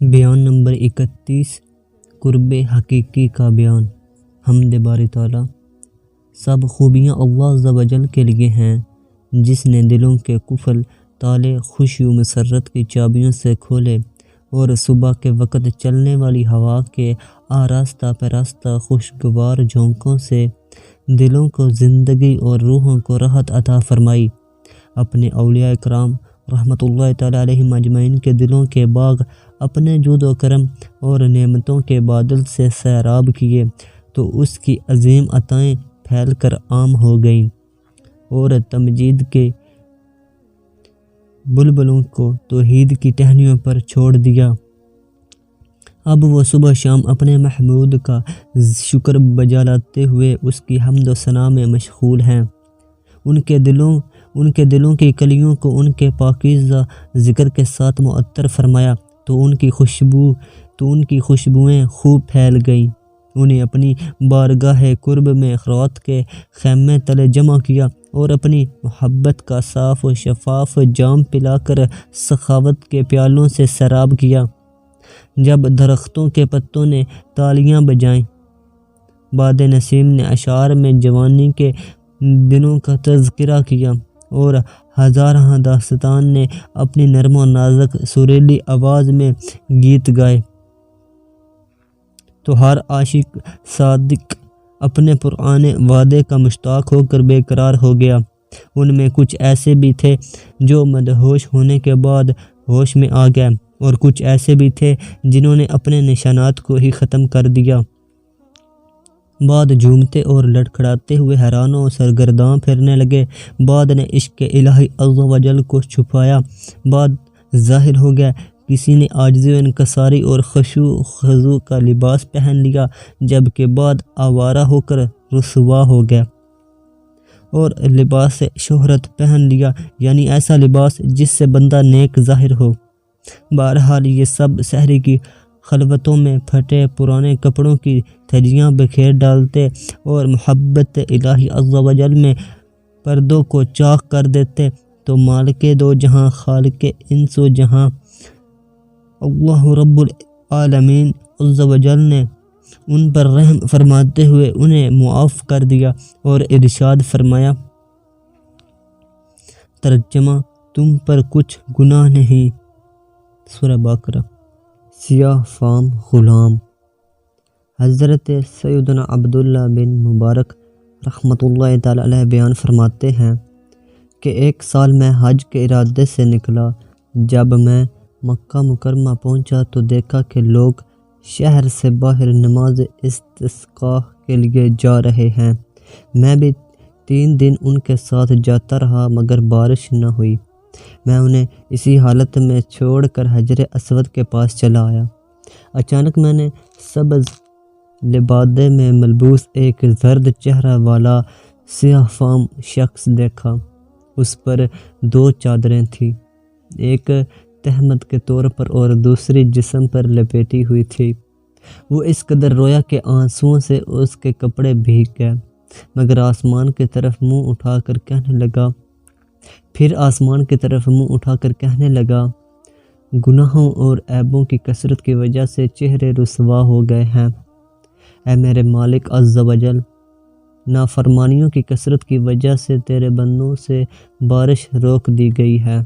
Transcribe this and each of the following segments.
بیان نمبر 31 قرب حقیقی کا بیان۔ حمد باری تعالیٰ، سب خوبیاں اللہ عز و جل کے لیے ہیں، جس نے دلوں کے قفل تالے خوشی و مسرت کی چابیوں سے کھولے اور صبح کے وقت چلنے والی ہوا کے آراستہ پراستہ خوشگوار جھونکوں سے دلوں کو زندگی اور روحوں کو راحت عطا فرمائی۔ اپنے اولیاء کرام رحمۃ اللہ تعالیٰ علیہم اجمعین کے دلوں کے باغ اپنے جود و کرم اور نعمتوں کے بادل سے سیراب کیے تو اس کی عظیم عطائیں پھیل کر عام ہو گئیں اور تمجید کے بلبلوں کو توحید کی ٹہنیوں پر چھوڑ دیا۔ اب وہ صبح شام اپنے محمود کا شکر بجا لاتے ہوئے اس کی حمد و ثنا میں مشغول ہیں۔ ان کے دلوں کی کلیوں کو ان کے پاکیزہ ذکر کے ساتھ معطر فرمایا تو ان کی خوشبوئیں خوب پھیل گئیں۔ انہیں اپنی بارگاہ قرب میں رات کے خیمے تلے جمع کیا اور اپنی محبت کا صاف و شفاف جام پلا کر سخاوت کے پیالوں سے سیراب کیا۔ جب درختوں کے پتوں نے تالیاں بجائیں، باد نسیم نے اشعار میں جوانی کے دنوں کا تذکرہ کیا اور ہزارہ داستان نے اپنی نرم و نازک سریلی آواز میں گیت گائے، تو ہر عاشق صادق اپنے پرانے وعدے کا مشتاق ہو کر بے قرار ہو گیا۔ ان میں کچھ ایسے بھی تھے جو مدہوش ہونے کے بعد ہوش میں آ گئے اور کچھ ایسے بھی تھے جنہوں نے اپنے نشانات کو ہی ختم کر دیا۔ بعد جھومتے اور لڑکھڑاتے ہوئے حیران و سرگرداں پھرنے لگے، بعد نے عشق الہی عز و جل کو چھپایا، بعد ظاہر ہو گیا، کسی نے عاجزی و انکساری اور خشوع و خضوع کا لباس پہن لیا، جبکہ بعد آوارہ ہو کر رسوا ہو گیا اور لباس شہرت پہن لیا، یعنی ایسا لباس جس سے بندہ نیک ظاہر ہو۔ بہرحال یہ سب سحری کی خلوتوں میں پھٹے پرانے کپڑوں کی تھجیاں بکھیر ڈالتے اور محبت الہی عز و جل میں پردوں کو چاک کر دیتے، تو مالک دو جہاں خالق انس و جہاں اللہ رب العالمین عز و جل نے ان پر رحم فرماتے ہوئے انہیں معاف کر دیا اور ارشاد فرمایا، ترجمہ: تم پر کچھ گناہ نہیں۔ سورہ بقرہ۔ سیاہ فام غلام۔ حضرت سیدنا عبداللہ بن مبارک رحمۃ اللہ تعالیٰ علیہ بیان فرماتے ہیں کہ ایک سال میں حج کے ارادے سے نکلا۔ جب میں مکہ مکرمہ پہنچا تو دیکھا کہ لوگ شہر سے باہر نماز استسقاء کے لیے جا رہے ہیں۔ میں بھی 3 دن ان کے ساتھ جاتا رہا مگر بارش نہ ہوئی۔ میں انہیں اسی حالت میں چھوڑ کر حجر اسود کے پاس چلا آیا۔ اچانک میں نے سبز لبادے میں ملبوس ایک زرد چہرہ والا سیاہ فام شخص دیکھا۔ اس پر 2 چادریں تھیں، ایک تہمت کے طور پر اور دوسری جسم پر لپیٹی ہوئی تھی۔ وہ اس قدر رویا کہ آنسوؤں سے اس کے کپڑے بھیگ گئے، مگر آسمان کی طرف منہ اٹھا کر کہنے لگا، گناہوں اور عیبوں کی کثرت کی وجہ سے چہرے رسوا ہو گئے ہیں۔ اے میرے مالک عز و جل، نافرمانیوں کی کثرت کی وجہ سے تیرے بندوں سے بارش روک دی گئی ہے،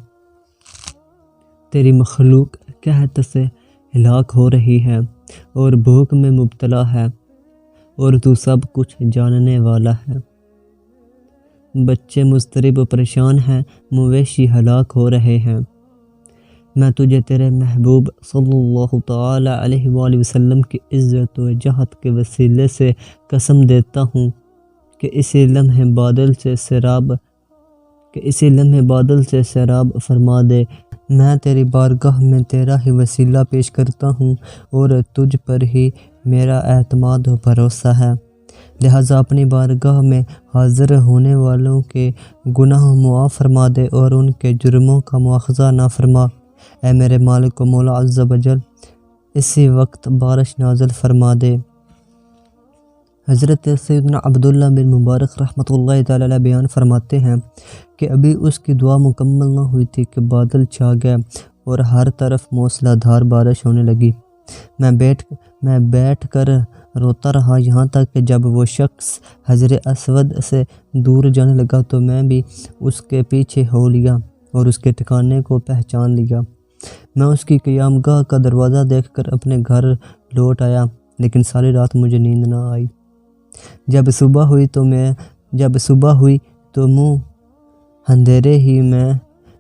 تیری مخلوق قحط سے ہلاک ہو رہی ہے اور بھوک میں مبتلا ہے، اور تو سب کچھ جاننے والا ہے۔ بچے مضطرب و پریشان ہیں، مویشی ہلاک ہو رہے ہیں۔ میں تجھے تیرے محبوب صلی اللہ تعالی علیہ وآلہ وسلم کی عزت و جہت کے وسیلے سے قسم دیتا ہوں کہ اسی لمحے بادل سے سیراب فرما دے۔ میں تیری بارگاہ میں تیرا ہی وسیلہ پیش کرتا ہوں اور تجھ پر ہی میرا اعتماد و بھروسہ ہے، لہٰذا اپنی بارگاہ میں حاضر ہونے والوں کے گناہ معاف فرما دے اور ان کے جرموں کا مواخذہ نہ فرما۔ اے میرے مالک و مولا عز و جل، اسی وقت بارش نازل فرما دے۔ حضرت سیدنا عبداللہ بن مبارک رحمۃ اللہ تعالیٰ علیہ بیان فرماتے ہیں کہ ابھی اس کی دعا مکمل نہ ہوئی تھی کہ بادل چھا گئے اور ہر طرف موسلا دھار بارش ہونے لگی۔ میں بیٹھ کر روتا رہا، یہاں تک کہ جب وہ شخص حجر اسود سے دور جانے لگا تو میں بھی اس کے پیچھے ہو لیا اور اس کے ٹھکانے کو پہچان لیا۔ میں اس کی قیام گاہ کا دروازہ دیکھ کر اپنے گھر لوٹ آیا، لیکن ساری رات مجھے نیند نہ آئی۔ جب صبح ہوئی تو منہ اندھیرے ہی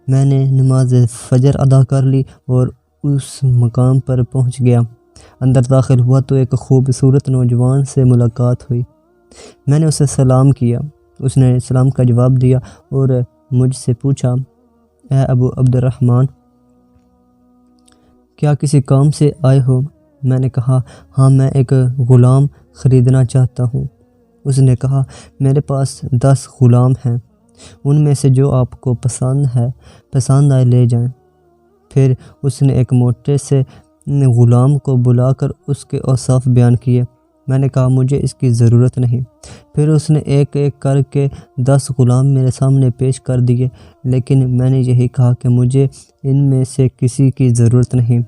میں نے نماز فجر ادا کر لی اور اس مقام پر پہنچ گیا۔ اندر داخل ہوا تو ایک خوبصورت نوجوان سے ملاقات ہوئی۔ میں نے اسے سلام کیا، اس نے سلام کا جواب دیا اور مجھ سے پوچھا، اے ابو عبد الرحمن، کیا کسی کام سے آئے ہو؟ میں نے کہا، ہاں، میں ایک غلام خریدنا چاہتا ہوں۔ اس نے کہا، میرے پاس 10 غلام ہیں، ان میں سے جو آپ کو پسند آئے لے جائیں۔ پھر اس نے ایک موٹے سے غلام کو بلا کر اس کے اوصاف بیان کیے۔ میں نے کہا، مجھے اس کی ضرورت نہیں۔ پھر اس نے ایک ایک کر کے 10 غلام میرے سامنے پیش کر دیے، لیکن میں نے یہی کہا کہ مجھے ان میں سے کسی کی ضرورت نہیں۔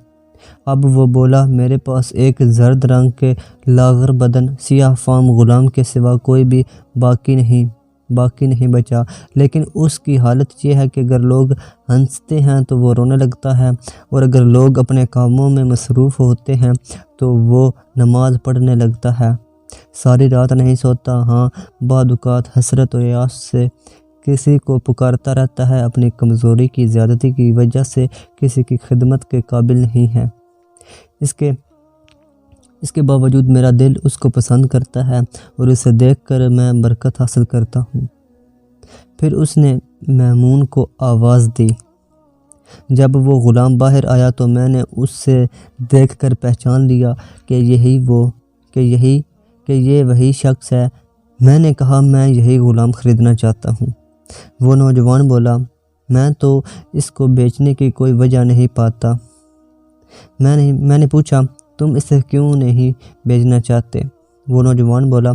اب وہ بولا، میرے پاس ایک زرد رنگ کے لاغر بدن سیاہ فام غلام کے سوا کوئی بھی باقی نہیں بچا، لیکن اس کی حالت یہ ہے کہ اگر لوگ ہنستے ہیں تو وہ رونے لگتا ہے، اور اگر لوگ اپنے کاموں میں مصروف ہوتے ہیں تو وہ نماز پڑھنے لگتا ہے۔ ساری رات نہیں سوتا، ہاں بعض اوقات حسرت و یاس سے کسی کو پکارتا رہتا ہے، اپنی کمزوری کی زیادتی کی وجہ سے کسی کی خدمت کے قابل نہیں ہے۔ اس کے باوجود میرا دل اس کو پسند کرتا ہے اور اسے دیکھ کر میں برکت حاصل کرتا ہوں۔ پھر اس نے میمون کو آواز دی۔ جب وہ غلام باہر آیا تو میں نے اس سے دیکھ کر پہچان لیا کہ یہ وہی شخص ہے۔ میں نے کہا، میں یہی غلام خریدنا چاہتا ہوں۔ وہ نوجوان بولا، میں تو اس کو بیچنے کی کوئی وجہ نہیں پاتا۔ میں نے پوچھا، تم اسے کیوں نہیں بیچنا چاہتے؟ وہ نوجوان بولا،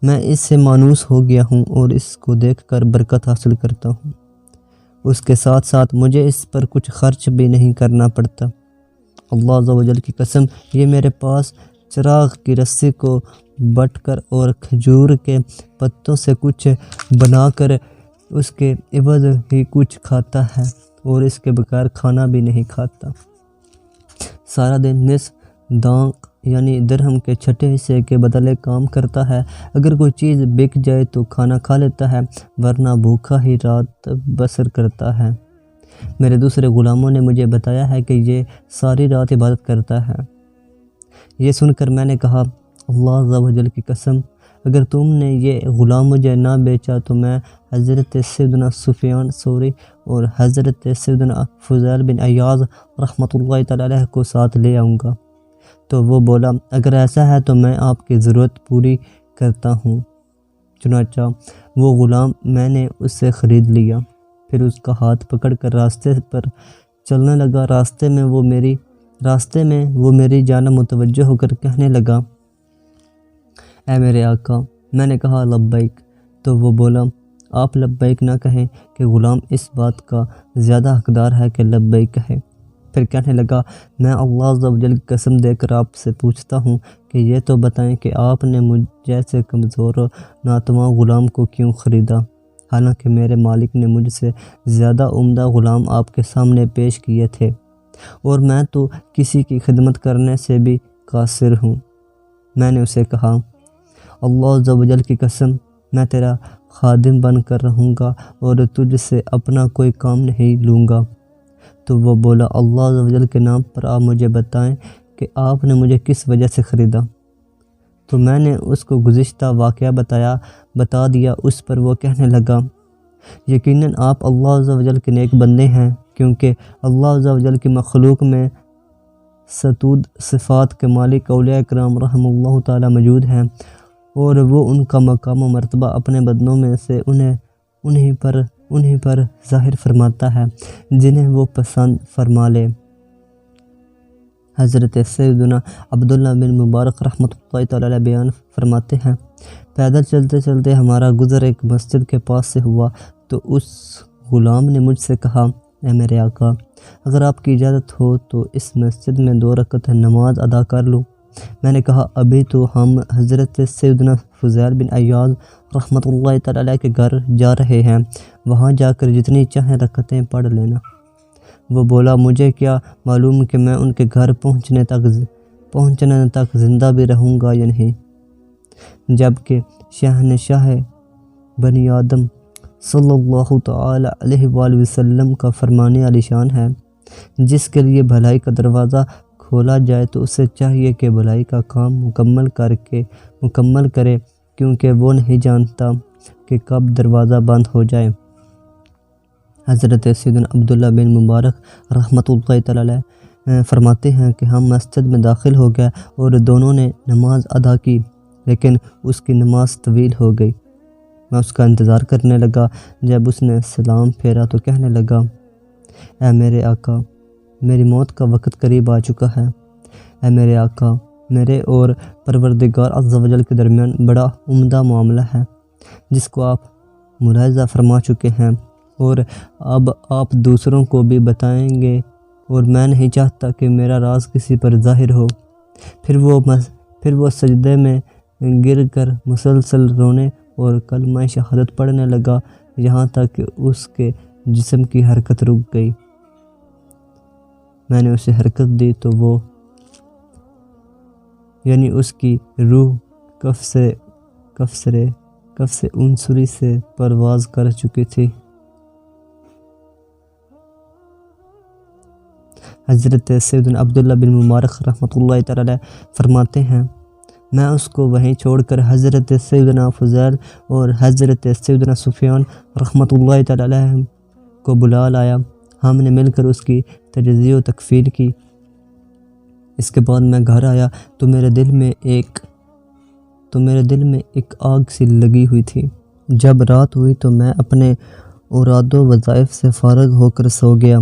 میں اس سے مانوس ہو گیا ہوں اور اس کو دیکھ کر برکت حاصل کرتا ہوں۔ اس کے ساتھ ساتھ مجھے اس پر کچھ خرچ بھی نہیں کرنا پڑتا۔ اللہ عز و جل کی قسم، یہ میرے پاس چراغ کی رسی کو بٹ کر اور کھجور کے پتوں سے کچھ بنا کر اس کے عوض ہی کچھ کھاتا ہے اور اس کے بغیر کھانا بھی نہیں کھاتا۔ سارا دن نصف دانق یعنی درہم کے چھٹے حصے کے بدلے کام کرتا ہے۔ اگر کوئی چیز بک جائے تو کھانا کھا لیتا ہے، ورنہ بھوکا ہی رات بسر کرتا ہے۔ میرے دوسرے غلاموں نے مجھے بتایا ہے کہ یہ ساری رات عبادت کرتا ہے۔ یہ سن کر میں نے کہا، اللہ عز و جل کی قسم، اگر تم نے یہ غلام مجھے نہ بیچا تو میں حضرت سیدنا سفیان ثوری اور حضرت سیدنا فضیل بن عیاض رحمۃ اللہ تعالی علیہ کو ساتھ لے آؤں گا۔ تو وہ بولا، اگر ایسا ہے تو میں آپ کی ضرورت پوری کرتا ہوں۔ چنانچہ وہ غلام میں نے اس سے خرید لیا۔ پھر اس کا ہاتھ پکڑ کر راستے پر چلنے لگا۔ راستے میں وہ میری جانب متوجہ ہو کر کہنے لگا، اے میرے آقا۔ میں نے کہا، لبیک۔ تو وہ بولا، آپ لبیک نہ کہیں کہ غلام اس بات کا زیادہ حقدار ہے کہ لبیک کہے۔ پھر کہنے لگا، میں اللہ عز و جل کی قسم دے کر آپ سے پوچھتا ہوں کہ یہ تو بتائیں کہ آپ نے مجھ جیسے کمزور و ناتواں غلام کو کیوں خریدا، حالانکہ میرے مالک نے مجھ سے زیادہ عمدہ غلام آپ کے سامنے پیش کیے تھے، اور میں تو کسی کی خدمت کرنے سے بھی قاصر ہوں۔ میں نے اسے کہا، اللہ عز و جل کی قسم، میں تیرا خادم بن کر رہوں گا اور تجھ سے اپنا کوئی کام نہیں لوں گا۔ تو وہ بولا، اللہ عز و جل کے نام پر آپ مجھے بتائیں کہ آپ نے مجھے کس وجہ سے خریدا۔ تو میں نے اس کو گزشتہ واقعہ بتا دیا۔ اس پر وہ کہنے لگا، یقیناً آپ اللہ عز و جل کے نیک بندے ہیں، کیونکہ اللہ عز و جل کی مخلوق میں ستود صفات کے مالک اولیاء کرام رحم اللہ تعالی موجود ہیں، اور وہ ان کا مقام و مرتبہ اپنے بندوں میں سے انہیں پر ظاہر فرماتا ہے جنہیں وہ پسند فرما لے۔ حضرت سیدنا عبداللہ بن مبارک رحمۃ اللہ تعالی علیہ بیان فرماتے ہیں، پیدل چلتے چلتے ہمارا گزر ایک مسجد کے پاس سے ہوا تو اس غلام نے مجھ سے کہا، اے میرے آقا، اگر آپ کی اجازت ہو تو اس مسجد میں 2 رکعت نماز ادا کر لوں۔ میں نے کہا ابھی تو ہم حضرت سیدنا فضیل بن عیاض رحمۃ اللہ تعالی علیہ کے گھر جا رہے ہیں، وہاں جا کر جتنی چاہیں رکعتیں پڑھ لینا۔ وہ بولا مجھے کیا معلوم کہ میں ان کے گھر پہنچنے تک زندہ بھی رہوں گا یا نہیں، جبکہ شہنشاہ بنی آدم صلی اللہ تعالی علیہ وآلہ وسلم کا فرمان عالی شان ہے، جس کے لیے بھلائی کا دروازہ کھولا جائے تو اسے چاہیے کہ بھلائی کا کام مکمل کرے، کیونکہ وہ نہیں جانتا کہ کب دروازہ بند ہو جائے۔ حضرت سیدنا عبداللہ بن مبارک رحمۃ اللہ تعالی علیہ فرماتے ہیں کہ ہم مسجد میں داخل ہو گئے اور دونوں نے نماز ادا کی، لیکن اس کی نماز طویل ہو گئی۔ میں اس کا انتظار کرنے لگا۔ جب اس نے سلام پھیرا تو کہنے لگا، اے میرے آقا، میری موت کا وقت قریب آ چکا ہے۔ اے میرے آقا، میرے اور پروردگار عز و جل کے درمیان بڑا عمدہ معاملہ ہے، جس کو آپ ملاحظہ فرما چکے ہیں، اور اب آپ دوسروں کو بھی بتائیں گے، اور میں نہیں چاہتا کہ میرا راز کسی پر ظاہر ہو۔ پھر وہ سجدے میں گر کر مسلسل رونے اور کلمہ شہادت پڑھنے لگا، یہاں تک کہ اس کے جسم کی حرکت رک گئی۔ میں نے اسے حرکت دی تو وہ یعنی اس کی روح کف سے عنصری سے پرواز کر چکی تھی۔ حضرت سیدنا عبداللہ بن مبارک رحمۃ اللہ تعالی علیہ فرماتے ہیں، میں اس کو وہیں چھوڑ کر حضرت سیدنا فضیل اور حضرت سیدنا سفیان رحمۃ اللہ تعالی علیہ کو بلا لایا۔ ہم نے مل کر اس کی تجزیہ و تکفین کی۔ اس کے بعد میں گھر آیا تو میرے دل میں ایک آگ سی لگی ہوئی تھی۔ جب رات ہوئی تو میں اپنے اوراد و وظائف سے فارغ ہو کر سو گیا۔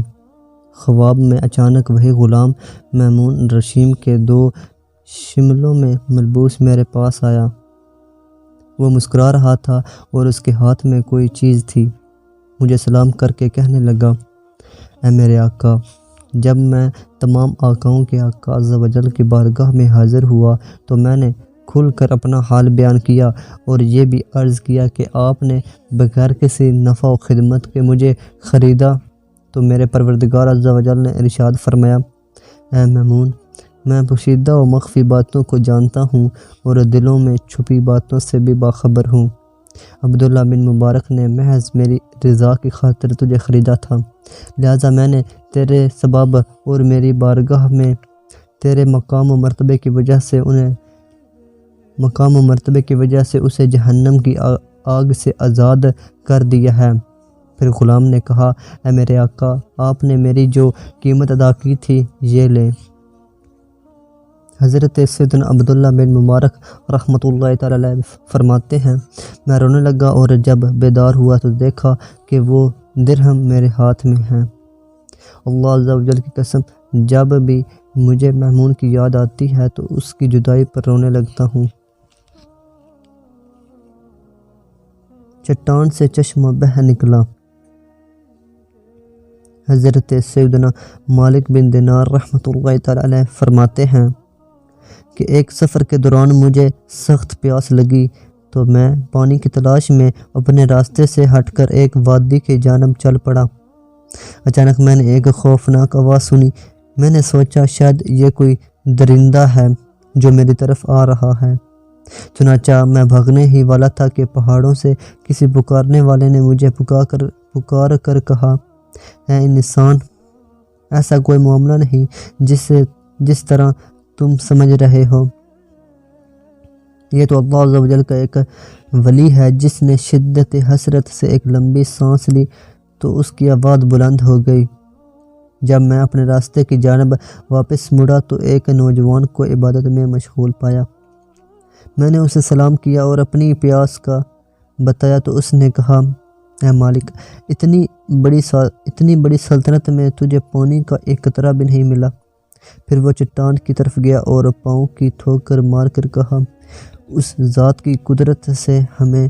خواب میں اچانک وہی غلام میمون رشیم کے 2 شملوں میں ملبوس میرے پاس آیا۔ وہ مسکرا رہا تھا اور اس کے ہاتھ میں کوئی چیز تھی۔ مجھے سلام کر کے کہنے لگا، اے میرے آقا، جب میں تمام آقاؤں کے آقا عز و جل کی بارگاہ میں حاضر ہوا تو میں نے کھل کر اپنا حال بیان کیا اور یہ بھی عرض کیا کہ آپ نے بغیر کسی نفع و خدمت کے مجھے خریدا تو میرے پروردگار عز و جل نے ارشاد فرمایا، اے میمون، میں پوشیدہ و مخفی باتوں کو جانتا ہوں اور دلوں میں چھپی باتوں سے بھی باخبر ہوں۔ عبداللہ بن مبارک نے محض میری رضا کی خاطر تجھے خریدا تھا، لہٰذا میں نے تیرے سبب اور میری بارگاہ میں تیرے مقام و مرتبے کی وجہ سے اسے جہنم کی آگ سے آزاد کر دیا ہے۔ پھر غلام نے کہا، اے میرے آقا، آپ نے میری جو قیمت ادا کی تھی یہ لیں۔ حضرت سیدنا عبداللہ بن مبارک رحمۃ اللہ تعالی علیہ فرماتے ہیں، میں رونے لگا اور جب بیدار ہوا تو دیکھا کہ وہ درہم میرے ہاتھ میں ہیں۔ اللہ عز و جل کی قسم، جب بھی مجھے میمون کی یاد آتی ہے تو اس کی جدائی پر رونے لگتا ہوں۔ چٹان سے چشمہ بہہ نکلا۔ حضرت سیدنا مالک بن دینار رحمۃ اللہ تعالی علیہ فرماتے ہیں کہ ایک سفر کے دوران مجھے سخت پیاس لگی تو میں پانی کی تلاش میں اپنے راستے سے ہٹ کر ایک وادی کی جانب چل پڑا۔ اچانک میں نے ایک خوفناک آواز سنی۔ میں نے سوچا شاید یہ کوئی درندہ ہے جو میری طرف آ رہا ہے۔ چنانچہ میں بھاگنے ہی والا تھا کہ پہاڑوں سے کسی پکارنے والے نے مجھے پکار کر کہا، اے انسان، ایسا کوئی معاملہ نہیں جس طرح تم سمجھ رہے ہو۔ یہ تو اللہ عز و جل کا ایک ولی ہے جس نے شدت حسرت سے ایک لمبی سانس لی تو اس کی آواز بلند ہو گئی۔ جب میں اپنے راستے کی جانب واپس مڑا تو ایک نوجوان کو عبادت میں مشغول پایا۔ میں نے اسے سلام کیا اور اپنی پیاس کا بتایا تو اس نے کہا، اے مالک، اتنی بڑی سلطنت میں تجھے پانی کا ایک قطرہ بھی نہیں ملا۔ پھر وہ چٹان کی طرف گیا اور پاؤں کی ٹھوکر مار کر کہا، اس ذات کی قدرت سے ہمیں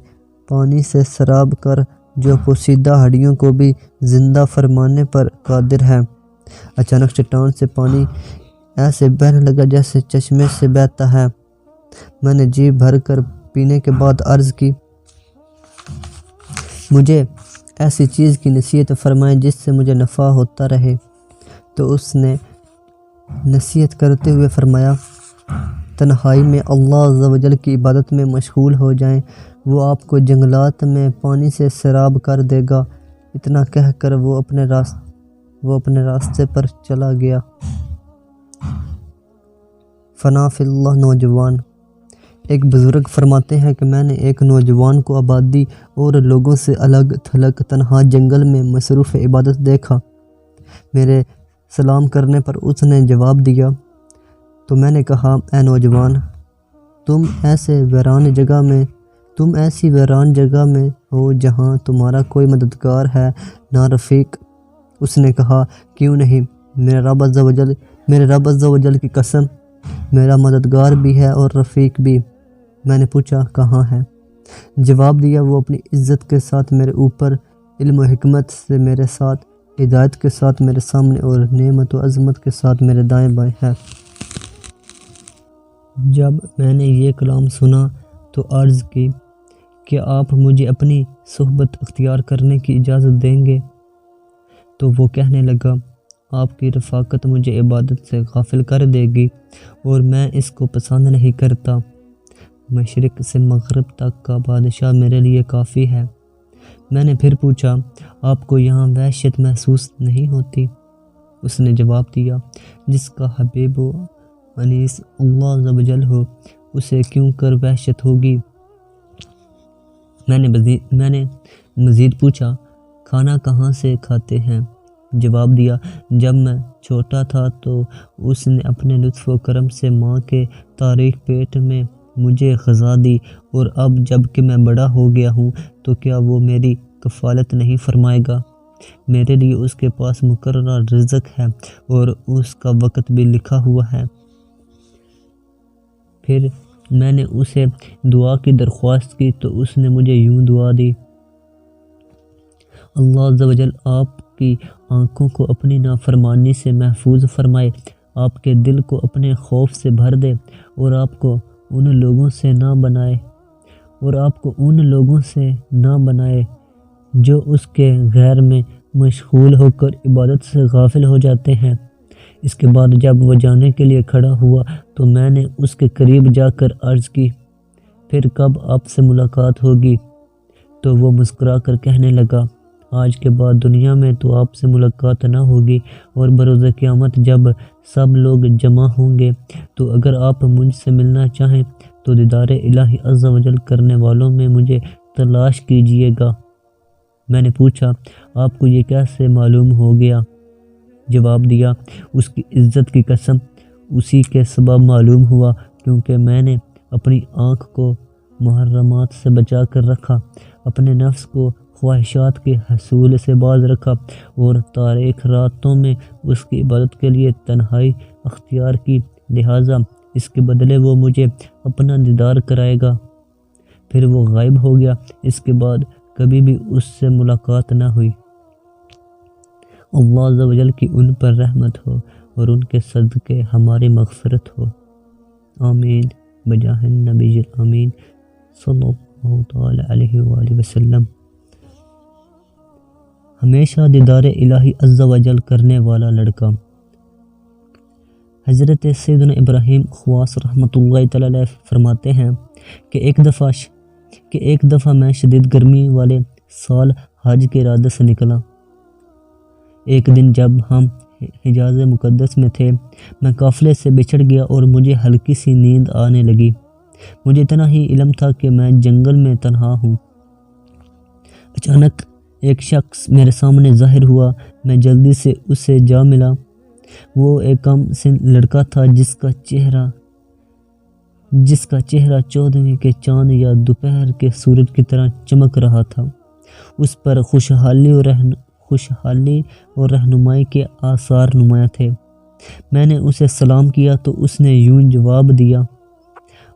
پانی سے سراب کر جو پوشیدہ ہڈیوں کو بھی زندہ فرمانے پر قادر ہے، اچانک چٹان سے پانی ایسے بہنے لگا جیسے چشمے سے بہتا ہے۔ میں نے جی بھر کر پینے کے بعد عرض کی، مجھے ایسی چیز کی نصیحت فرمائیں جس سے مجھے نفع ہوتا رہے۔ تو اس نے نصیحت کرتے ہوئے فرمایا، تنہائی میں اللہ عز و جل کی عبادت میں مشغول ہو جائیں، وہ آپ کو جنگلات میں پانی سے سیراب کر دے گا۔ اتنا کہہ کر وہ اپنے راستے پر چلا گیا۔ فنا فی اللہ نوجوان۔ ایک بزرگ فرماتے ہیں کہ میں نے ایک نوجوان کو آبادی اور لوگوں سے الگ تھلگ تنہا جنگل میں مصروف عبادت دیکھا۔ میرے سلام کرنے پر اس نے جواب دیا تو میں نے کہا، اے نوجوان، تم ایسی ویران جگہ میں ہو جہاں تمہارا کوئی مددگار ہے نہ رفیق۔ اس نے کہا، کیوں نہیں، میرے رب عز و جل کی قسم، میرا مددگار بھی ہے اور رفیق بھی۔ میں نے پوچھا، کہاں ہے؟ جواب دیا، وہ اپنی عزت کے ساتھ میرے اوپر، علم و حکمت سے میرے ساتھ، ہدایت کے ساتھ میرے سامنے اور نعمت و عظمت کے ساتھ میرے دائیں بائیں ہے۔ جب میں نے یہ کلام سنا تو عرض کی کہ آپ مجھے اپنی صحبت اختیار کرنے کی اجازت دیں گے؟ تو وہ کہنے لگا، آپ کی رفاقت مجھے عبادت سے غافل کر دے گی اور میں اس کو پسند نہیں کرتا۔ مشرق سے مغرب تک کا بادشاہ میرے لیے کافی ہے۔ میں نے پھر پوچھا، آپ کو یہاں وحشت محسوس نہیں ہوتی؟ اس نے جواب دیا، جس کا حبیب و انیس اللہ عز و جل ہو اسے کیوں کر وحشت ہوگی؟ میں نے مزید پوچھا، کھانا کہاں سے کھاتے ہیں؟ جواب دیا، جب میں چھوٹا تھا تو اس نے اپنے لطف و کرم سے ماں کے تاریک پیٹ میں مجھے غذا دی، اور اب جب کہ میں بڑا ہو گیا ہوں تو کیا وہ میری کفالت نہیں فرمائے گا؟ میرے لیے اس کے پاس مقررہ رزق ہے اور اس کا وقت بھی لکھا ہوا ہے۔ پھر میں نے اسے دعا کی درخواست کی تو اس نے مجھے یوں دعا دی، اللہ عز و جل آپ کی آنکھوں کو اپنی نافرمانی سے محفوظ فرمائے، آپ کے دل کو اپنے خوف سے بھر دے اور آپ کو ان لوگوں سے نہ بنائے جو اس کے غیر میں مشغول ہو کر عبادت سے غافل ہو جاتے ہیں۔ اس کے بعد جب وہ جانے کے لیے کھڑا ہوا تو میں نے اس کے قریب جا کر عرض کی، پھر کب آپ سے ملاقات ہوگی؟ تو وہ مسکرا کر کہنے لگا، آج کے بعد دنیا میں تو آپ سے ملاقات نہ ہوگی، اور بروز قیامت جب سب لوگ جمع ہوں گے تو اگر آپ مجھ سے ملنا چاہیں تو دیدار الہی عز و جل کرنے والوں میں مجھے تلاش کیجیے گا۔ میں نے پوچھا، آپ کو یہ کیسے معلوم ہو گیا؟ جواب دیا، اس کی عزت کی قسم، اسی کے سبب معلوم ہوا، کیونکہ میں نے اپنی آنکھ کو محرمات سے بچا کر رکھا، اپنے نفس کو خواہشات کے حصول سے باز رکھا اور تاریک راتوں میں اس کی عبادت کے لیے تنہائی اختیار کی، لہٰذا اس کے بدلے وہ مجھے اپنا دیدار کرائے گا۔ پھر وہ غائب ہو گیا۔ اس کے بعد کبھی بھی اس سے ملاقات نہ ہوئی۔ اللہ عز و جل کی ان پر رحمت ہو اور ان کے صدقے ہماری مغفرت ہو، آمین، بجاہ النبی الامین صلی اللہ تعالی علیہ وآلہ وسلم۔ ہمیشہ دیدار الہی عز و جل کرنے والا لڑکا۔ حضرت سیدنا ابراہیم خواص رحمۃ اللہ تعالی علیہ فرماتے ہیں کہ ایک دفعہ میں شدید گرمی والے سال حج کے ارادے سے نکلا۔ ایک دن جب ہم حجاز مقدس میں تھے، میں قافلے سے بچھڑ گیا اور مجھے ہلکی سی نیند آنے لگی۔ مجھے اتنا ہی علم تھا کہ میں جنگل میں تنہا ہوں۔ اچانک ایک شخص میرے سامنے ظاہر ہوا۔ میں جلدی سے اس سے جا ملا۔ وہ ایک کم سن لڑکا تھا جس کا چہرہ چودھویں کے چاند یا دوپہر کے سورج کی طرح چمک رہا تھا۔ اس پر خوشحالی اور رہنمائی کے آثار نمایاں تھے۔ میں نے اسے سلام کیا تو اس نے یوں جواب دیا،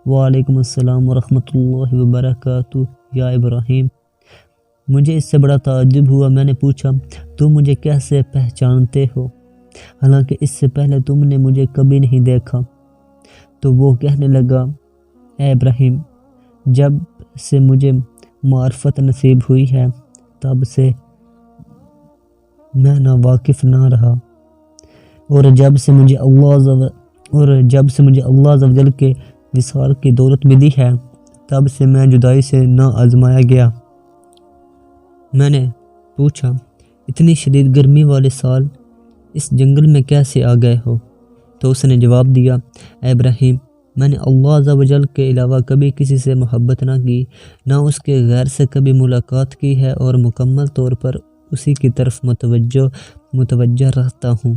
وعلیکم السلام ورحمۃ اللہ وبرکاتہ یا ابراہیم۔ مجھے اس سے بڑا تعجب ہوا۔ میں نے پوچھا، تم مجھے کیسے پہچانتے ہو؟ حالانکہ اس سے پہلے تم نے مجھے کبھی نہیں دیکھا۔ تو وہ کہنے لگا، اے ابراہیم، جب سے مجھے معرفت نصیب ہوئی ہے تب سے میں ناواقف نہ رہا، اور جب سے مجھے اللہ عز و جل کے وصال کی دولت ملی ہے تب سے میں جدائی سے نہ آزمایا گیا۔ میں نے پوچھا، اتنی شدید گرمی والے سال اس جنگل میں کیسے آ گئے ہو؟ تو اس نے جواب دیا، اے ابراہیم، میں نے اللہ عز و جل کے علاوہ کبھی کسی سے محبت نہ کی، نہ اس کے غیر سے کبھی ملاقات کی ہے، اور مکمل طور پر اسی کی طرف متوجہ رہتا ہوں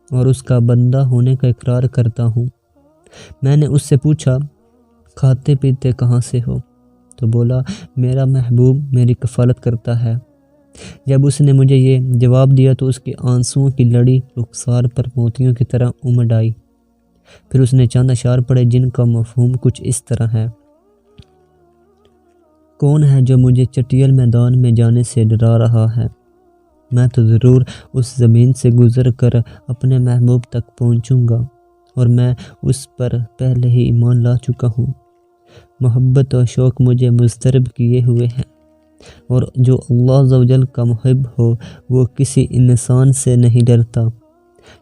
اور اس کا بندہ ہونے کا اقرار کرتا ہوں۔ میں نے اس سے پوچھا، کھاتے پیتے کہاں سے ہو؟ تو بولا، میرا محبوب میری کفالت کرتا ہے۔ جب اس نے مجھے یہ جواب دیا تو اس کے آنسوؤں کی لڑی رخسار پر موتیوں کی طرح امڈ آئی۔ پھر اس نے چند اشعار پڑھے جن کا مفہوم کچھ اس طرح ہے، کون ہے جو مجھے چٹیل میدان میں جانے سے ڈرا رہا ہے؟ میں تو ضرور اس زمین سے گزر کر اپنے محبوب تک پہنچوں گا، اور میں اس پر پہلے ہی ایمان لا چکا ہوں۔ محبت و شوق مجھے مضطرب کیے ہوئے ہیں، اور جو اللہ عز و جل کا محب ہو وہ کسی انسان سے نہیں ڈرتا۔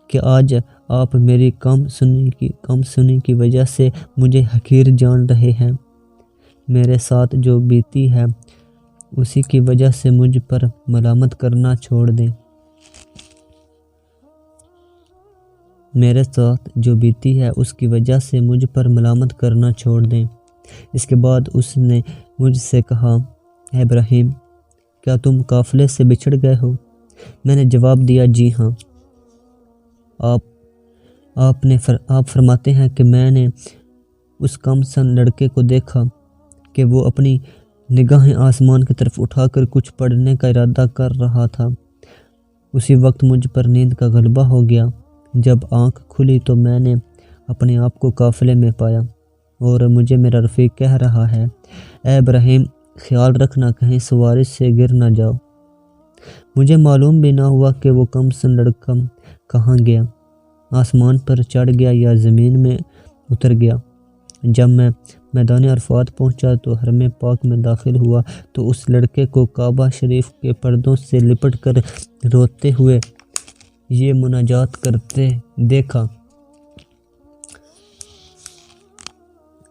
کہ آج آپ میری کم سنی کی وجہ سے مجھے حقیر جان رہے ہیں۔ میرے ساتھ جو بیتی ہے اسی کی وجہ سے مجھ پر ملامت کرنا چھوڑ دیں۔ اس کی وجہ سے مجھ پر ملامت کرنا چھوڑ دیں۔ اس کے بعد اس نے مجھ سے کہا، اے ابراہیم، کیا تم قافلے سے بچھڑ گئے ہو؟ میں نے جواب دیا، جی ہاں۔ آپ فرماتے ہیں کہ میں نے اس کم سن لڑکے کو دیکھا کہ وہ اپنی نگاہیں آسمان کی طرف اٹھا کر کچھ پڑھنے کا ارادہ کر رہا تھا۔ اسی وقت مجھ پر نیند کا غلبہ ہو گیا۔ جب آنکھ کھلی تو میں نے اپنے آپ کو قافلے میں پایا، اور مجھے میرا رفیق کہہ رہا ہے، اے ابراہیم، خیال رکھنا کہیں سواری سے گر نہ جاؤ۔ مجھے معلوم بھی نہ ہوا کہ وہ کم سن لڑکا کہاں گیا، آسمان پر چڑھ گیا یا زمین میں اتر گیا۔ جب میں میدان عرفات پہنچا تو حرم پاک میں داخل ہوا تو اس لڑکے کو کعبہ شریف کے پردوں سے لپٹ کر روتے ہوئے یہ مناجات کرتے دیکھا،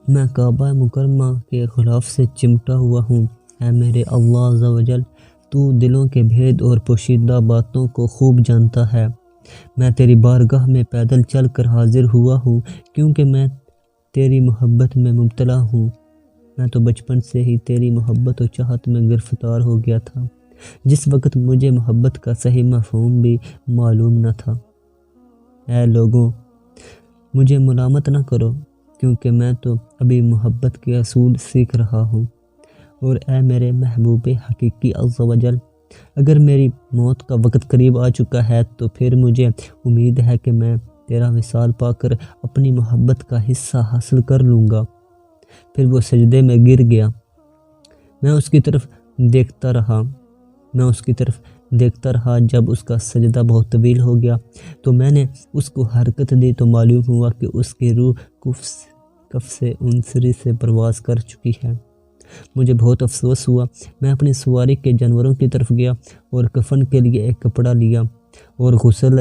میں کعبہ مکرمہ کے غلاف سے چمٹا ہوا ہوں۔ اے میرے اللہ عز و جل، تو دلوں کے بھید اور پوشیدہ باتوں کو خوب جانتا ہے۔ میں تیری بارگاہ میں پیدل چل کر حاضر ہوا ہوں کیونکہ میں تیری محبت میں مبتلا ہوں۔ میں تو بچپن سے ہی تیری محبت و چاہت میں گرفتار ہو گیا تھا، جس وقت مجھے محبت کا صحیح مفہوم بھی معلوم نہ تھا۔ اے لوگوں، مجھے ملامت نہ کرو کیونکہ میں تو ابھی محبت کے اصول سیکھ رہا ہوں۔ اور اے میرے محبوب حقیقی عز و جل، اگر میری موت کا وقت قریب آ چکا ہے تو پھر مجھے امید ہے کہ میں تیرا وصال پا کر اپنی محبت کا حصہ حاصل کر لوں گا۔ پھر وہ سجدے میں گر گیا۔ میں اس کی طرف دیکھتا رہا۔ جب اس کا سجدہ بہت طویل ہو گیا تو میں نے اس کو حرکت دی تو معلوم ہوا کہ اس کی روح کف سے انصری سے پرواز کر چکی ہے۔ مجھے بہت افسوس ہوا۔ میں اپنی سواری کے جانوروں کی طرف گیا اور کفن کے لیے ایک کپڑا لیا اور غسل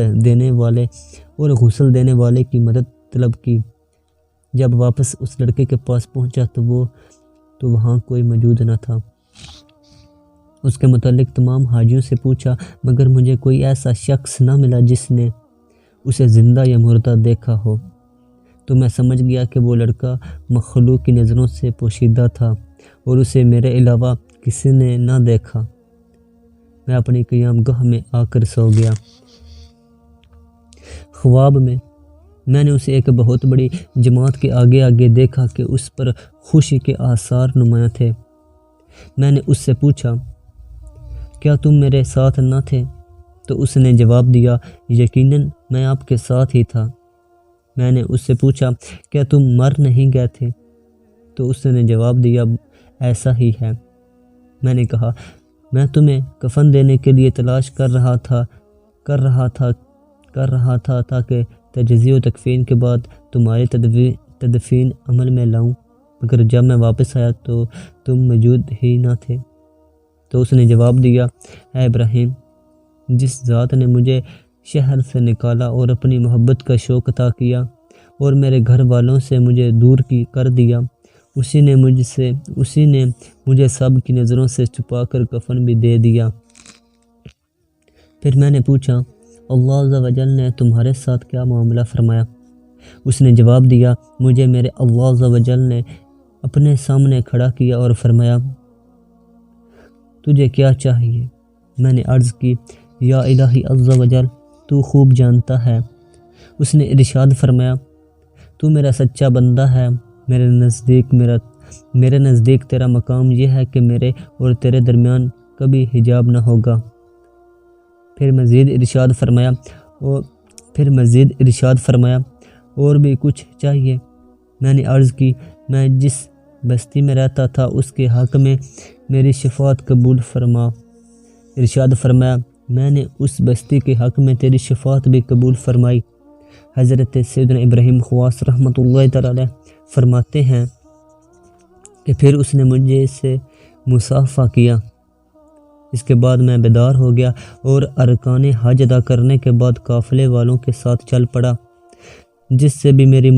دینے والے کی مدد طلب کی۔ جب واپس اس لڑکے کے پاس پہنچا تو وہاں کوئی موجود نہ تھا۔ اس کے متعلق تمام حاجیوں سے پوچھا مگر مجھے کوئی ایسا شخص نہ ملا جس نے اسے زندہ یا مردہ دیکھا ہو۔ تو میں سمجھ گیا کہ وہ لڑکا مخلوق کی نظروں سے پوشیدہ تھا اور اسے میرے علاوہ کسی نے نہ دیکھا۔ میں اپنی قیام گاہ میں آ کر سو گیا۔ خواب میں نے اسے ایک بہت بڑی جماعت کے آگے دیکھا کہ اس پر خوشی کے آثار نمایاں تھے۔ میں نے اس سے پوچھا، کیا تم میرے ساتھ نہ تھے؟ تو اس نے جواب دیا، یقیناً میں آپ کے ساتھ ہی تھا۔ میں نے اس سے پوچھا، کیا تم مر نہیں گئے تھے؟ تو اس نے جواب دیا، ایسا ہی ہے۔ میں نے کہا، میں تمہیں کفن دینے کے لیے تلاش کر رہا تھا کر رہا تھا تاکہ تجزیہ و تکفین کے بعد تمہاری تدفین عمل میں لاؤں، مگر جب میں واپس آیا تو تم موجود ہی نہ تھے۔ تو اس نے جواب دیا، اے ابراہیم، جس ذات نے مجھے شہر سے نکالا اور اپنی محبت کا شوق عطا کیا اور میرے گھر والوں سے مجھے دور کر دیا، اسی نے مجھے سب کی نظروں سے چھپا کر کفن بھی دے دیا۔ پھر میں نے پوچھا، اللہ عز و جل نے تمہارے ساتھ کیا معاملہ فرمایا؟ اس نے جواب دیا، مجھے میرے اللہ عز و جل نے اپنے سامنے کھڑا کیا اور فرمایا، تجھے کیا چاہیے؟ میں نے عرض کی، یا الہی عز و جل، تو خوب جانتا ہے۔ اس نے ارشاد فرمایا، تو میرا سچا بندہ ہے، میرے نزدیک تیرا مقام یہ ہے کہ میرے اور تیرے درمیان کبھی حجاب نہ ہوگا۔ پھر مزید ارشاد فرمایا، اور بھی کچھ چاہیے؟ میں نے عرض کی، میں جس بستی میں رہتا تھا اس کے حق میں میری شفاعت قبول فرما۔ ارشاد فرمایا، میں نے اس بستی کے حق میں تیری شفاعت بھی قبول فرمائی۔ حضرت سیدنا ابراہیم خواص رحمۃ اللہ تعالی علیہ فرماتے ہیں کہ پھر اس نے مجھے سے مصافحہ کیا۔ اس کے بعد میں بیدار ہو گیا اور ارکان حج ادا کرنے کے بعد قافلے والوں کے ساتھ چل پڑا۔ جس سے بھی میری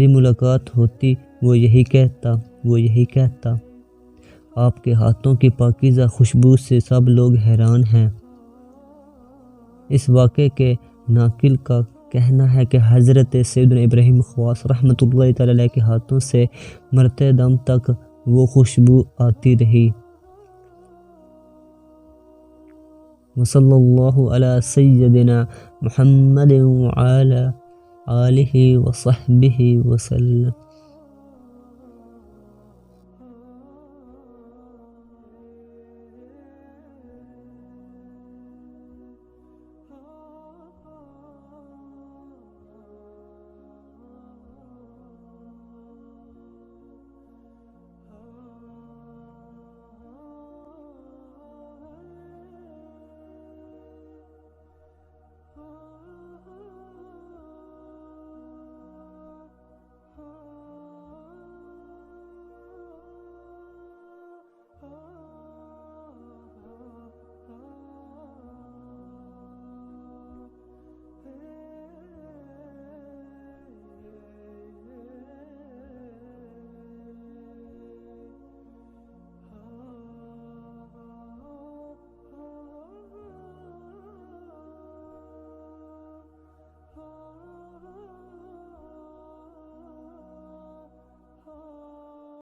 ملاقات ہوتی وہ یہی کہتا، آپ کے ہاتھوں کی پاکیزہ خوشبو سے سب لوگ حیران ہیں۔ اس واقعے کے ناقل کا کہنا ہے کہ حضرت سیدنا ابراہیم خواص رحمۃ اللہ تعالی علیہ کے ہاتھوں سے مرتے دم تک وہ خوشبو آتی رہی۔ وصلی اللہ علی سیدنا محمد وعلی آلہ وصحبہ وسلم۔